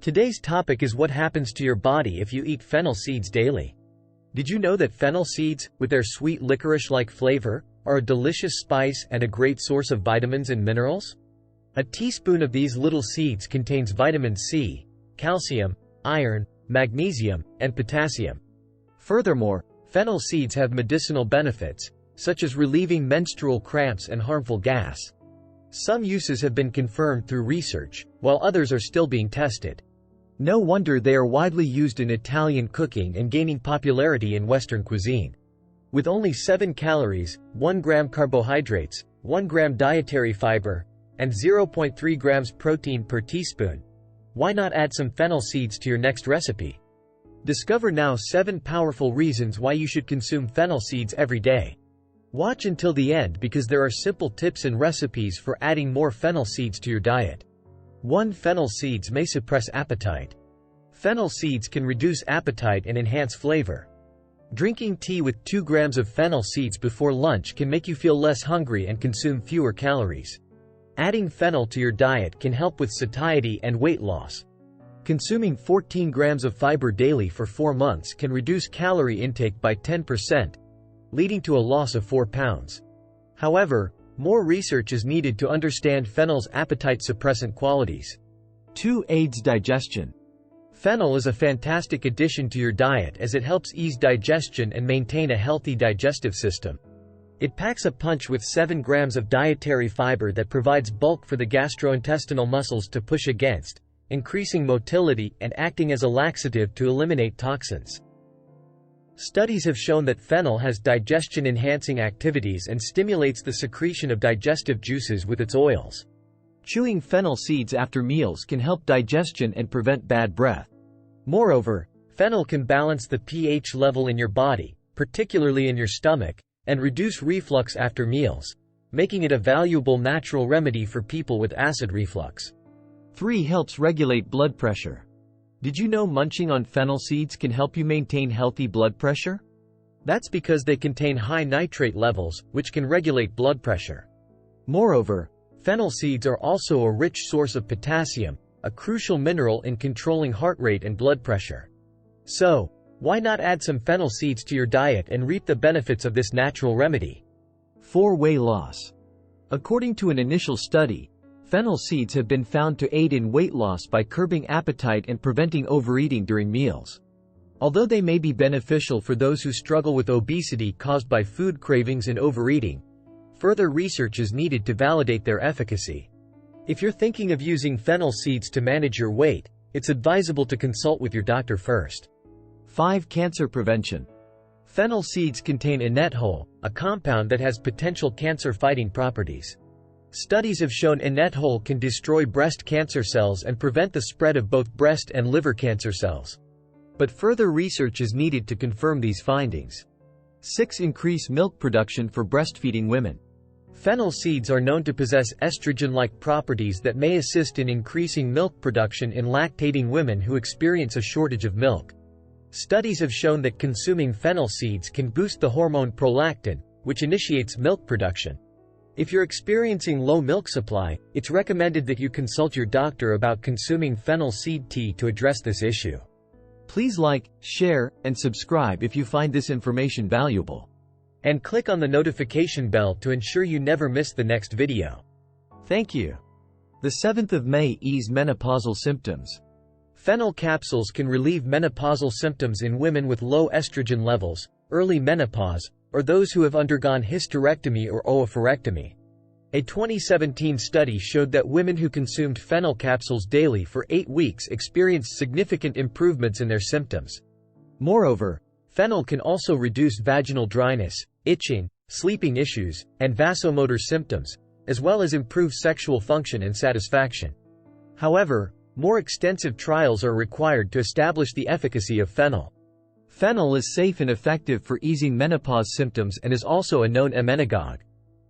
Today's topic is what happens to your body if you eat fennel seeds daily. Did you know that fennel seeds, with their sweet licorice-like flavor, are a delicious spice and a great source of vitamins and minerals? A teaspoon of these little seeds contains vitamin C, calcium, iron, magnesium, and potassium. Furthermore, fennel seeds have medicinal benefits, such as relieving menstrual cramps and harmful gas. Some uses have been confirmed through research, while others are still being tested. No wonder they are widely used in Italian cooking and gaining popularity in Western cuisine. With only 7 calories, 1 gram carbohydrates, 1 gram dietary fiber, and 0.3 grams protein per teaspoon, why not add some fennel seeds to your next recipe? Discover now 7 powerful reasons why you should consume fennel seeds every day. Watch until the end because there are simple tips and recipes for adding more fennel seeds to your diet. 1. Fennel seeds may suppress appetite. Fennel seeds can reduce appetite and enhance flavor. Drinking tea with 2 grams of fennel seeds before lunch can make you feel less hungry and consume fewer calories. Adding fennel to your diet can help with satiety and weight loss. Consuming 14 grams of fiber daily for 4 months can reduce calorie intake by 10%, leading to a loss of 4 pounds. However, more research is needed to understand fennel's appetite suppressant qualities. 2. Aids digestion. Fennel is a fantastic addition to your diet as it helps ease digestion and maintain a healthy digestive system. It packs a punch with 7 grams of dietary fiber that provides bulk for the gastrointestinal muscles to push against, increasing motility and acting as a laxative to eliminate toxins. Studies have shown that fennel has digestion-enhancing activities and stimulates the secretion of digestive juices with its oils. Chewing fennel seeds after meals can help digestion and prevent bad breath. Moreover, fennel can balance the pH level in your body, particularly in your stomach, and reduce reflux after meals, making it a valuable natural remedy for people with acid reflux. 3. Helps regulate blood pressure. Did you know munching on fennel seeds can help you maintain healthy blood pressure? That's because they contain high nitrate levels, which can regulate blood pressure. Moreover, fennel seeds are also a rich source of potassium, a crucial mineral in controlling heart rate and blood pressure. So, why not add some fennel seeds to your diet and reap the benefits of this natural remedy? 4. Weight loss. According to an initial study, fennel seeds have been found to aid in weight loss by curbing appetite and preventing overeating during meals. Although they may be beneficial for those who struggle with obesity caused by food cravings and overeating, further research is needed to validate their efficacy. If you're thinking of using fennel seeds to manage your weight, it's advisable to consult with your doctor first. 5. Cancer prevention. Fennel seeds contain inositol, a compound that has potential cancer-fighting properties. Studies have shown inositol can destroy breast cancer cells and prevent the spread of both breast and liver cancer cells. But further research is needed to confirm these findings. 6. Increase milk production for breastfeeding women. Fennel seeds are known to possess estrogen-like properties that may assist in increasing milk production in lactating women who experience a shortage of milk. Studies have shown that consuming fennel seeds can boost the hormone prolactin, which initiates milk production. If you're experiencing low milk supply, it's recommended that you consult your doctor about consuming fennel seed tea to address this issue. Please like, share, and subscribe if you find this information valuable. And click on the notification bell to ensure you never miss the next video. Thank you. The 7th of May, ease menopausal symptoms. Fennel capsules can relieve menopausal symptoms in women with low estrogen levels, early menopause, or those who have undergone hysterectomy or oophorectomy. A 2017 study showed that women who consumed fennel capsules daily for 8 weeks experienced significant improvements in their symptoms. Moreover, fennel can also reduce vaginal dryness, itching, sleeping issues, and vasomotor symptoms, as well as improve sexual function and satisfaction. However, more extensive trials are required to establish the efficacy of fennel. Fennel is safe and effective for easing menopause symptoms and is also a known emmenagogue.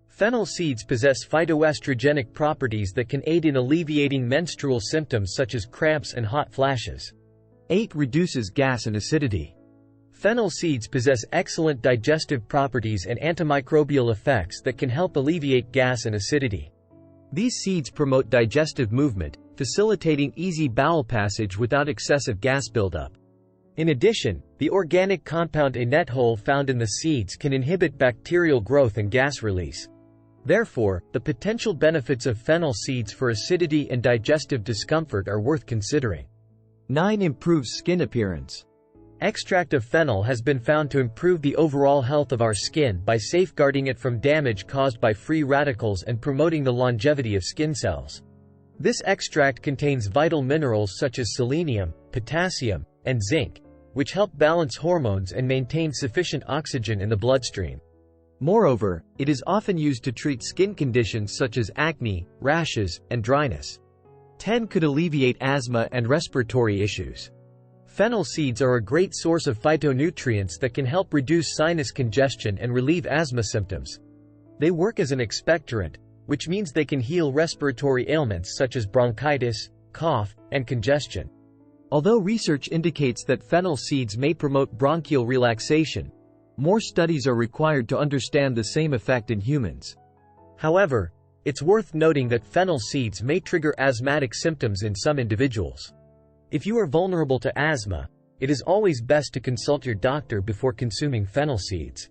Fennel seeds possess phytoestrogenic properties that can aid in alleviating menstrual symptoms such as cramps and hot flashes. 8. Reduces gas and acidity. Fennel seeds possess excellent digestive properties and antimicrobial effects that can help alleviate gas and acidity. These seeds promote digestive movement, facilitating easy bowel passage without excessive gas buildup. In addition, the organic compound inositol found in the seeds can inhibit bacterial growth and gas release. Therefore, the potential benefits of fennel seeds for acidity and digestive discomfort are worth considering. 9. Improves skin appearance. Extract of fennel has been found to improve the overall health of our skin by safeguarding it from damage caused by free radicals and promoting the longevity of skin cells. This extract contains vital minerals such as selenium, potassium, and zinc, which help balance hormones and maintain sufficient oxygen in the bloodstream. Moreover, it is often used to treat skin conditions such as acne, rashes, and dryness. 10. Could alleviate asthma and respiratory issues. Fennel seeds are a great source of phytonutrients that can help reduce sinus congestion and relieve asthma symptoms. They work as an expectorant, which means they can heal respiratory ailments such as bronchitis, cough, and congestion. Although research indicates that fennel seeds may promote bronchial relaxation, more studies are required to understand the same effect in humans. However, it's worth noting that fennel seeds may trigger asthmatic symptoms in some individuals. If you are vulnerable to asthma, it is always best to consult your doctor before consuming fennel seeds.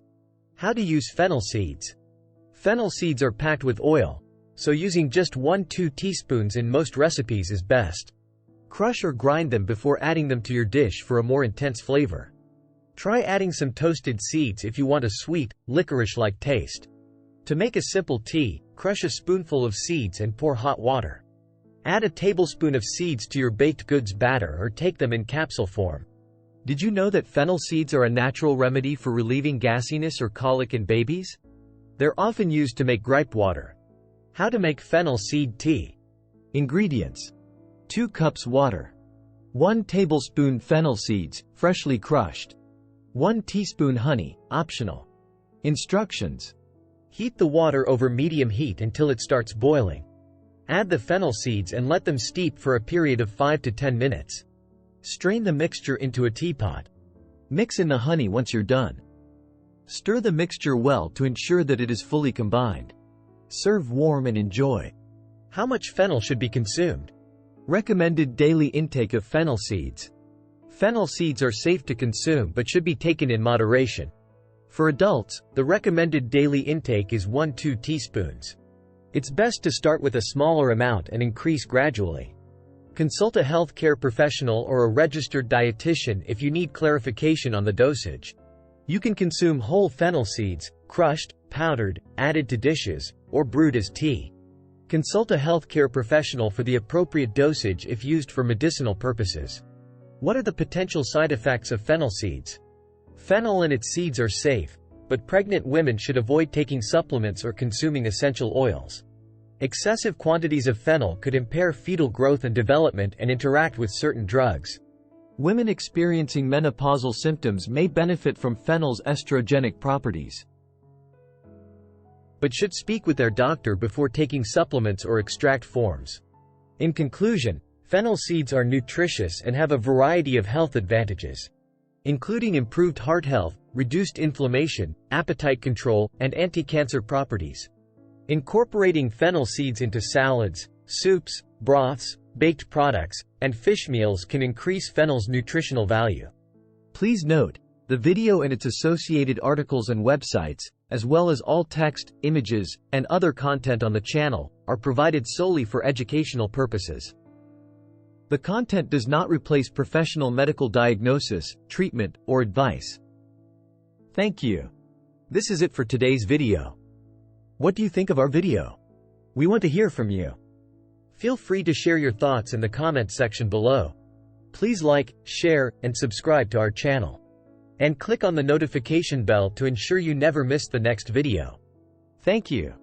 How to use fennel seeds. Fennel seeds are packed with oil, so using just 1–2 teaspoons in most recipes is best. Crush or grind them before adding them to your dish for a more intense flavor. Try adding some toasted seeds if you want a sweet, licorice-like taste. To make a simple tea, crush a spoonful of seeds and pour hot water. Add a tablespoon of seeds to your baked goods batter or take them in capsule form. Did you know that fennel seeds are a natural remedy for relieving gassiness or colic in babies? They're often used to make gripe water. How to make fennel seed tea. Ingredients: 2 cups water, 1 tablespoon fennel seeds, freshly crushed, 1 teaspoon honey, optional. Instructions: heat the water over medium heat until it starts boiling. Add the fennel seeds and let them steep for a period of 5 to 10 minutes. Strain the mixture into a teapot. Mix in the honey once you're done. Stir the mixture well to ensure that it is fully combined. Serve warm and enjoy. How much fennel should be consumed? Recommended daily intake of fennel seeds. Fennel seeds are safe to consume but should be taken in moderation. For adults, the recommended daily intake is 1–2 teaspoons. It's best to start with a smaller amount and increase gradually. Consult a healthcare professional or a registered dietitian if you need clarification on the dosage. You can consume whole fennel seeds, crushed, powdered, added to dishes, or brewed as tea. Consult a healthcare professional for the appropriate dosage if used for medicinal purposes. What are the potential side effects of fennel seeds? Fennel and its seeds are safe, but pregnant women should avoid taking supplements or consuming essential oils. Excessive quantities of fennel could impair fetal growth and development and interact with certain drugs. Women experiencing menopausal symptoms may benefit from fennel's estrogenic properties, but should speak with their doctor before taking supplements or extract forms. In conclusion, fennel seeds are nutritious and have a variety of health advantages, including improved heart health, reduced inflammation, appetite control, and anti-cancer properties. Incorporating fennel seeds into salads, soups, broths, baked products, and fish meals can increase fennel's nutritional value. Please note, the video and its associated articles and websites, as well as all text, images, and other content on the channel, are provided solely for educational purposes. The content does not replace professional medical diagnosis, treatment, or advice. Thank you. This is it for today's video. What do you think of our video? We want to hear from you. Feel free to share your thoughts in the comment section below. Please like, share, and subscribe to our channel. And click on the notification bell to ensure you never miss the next video. Thank you.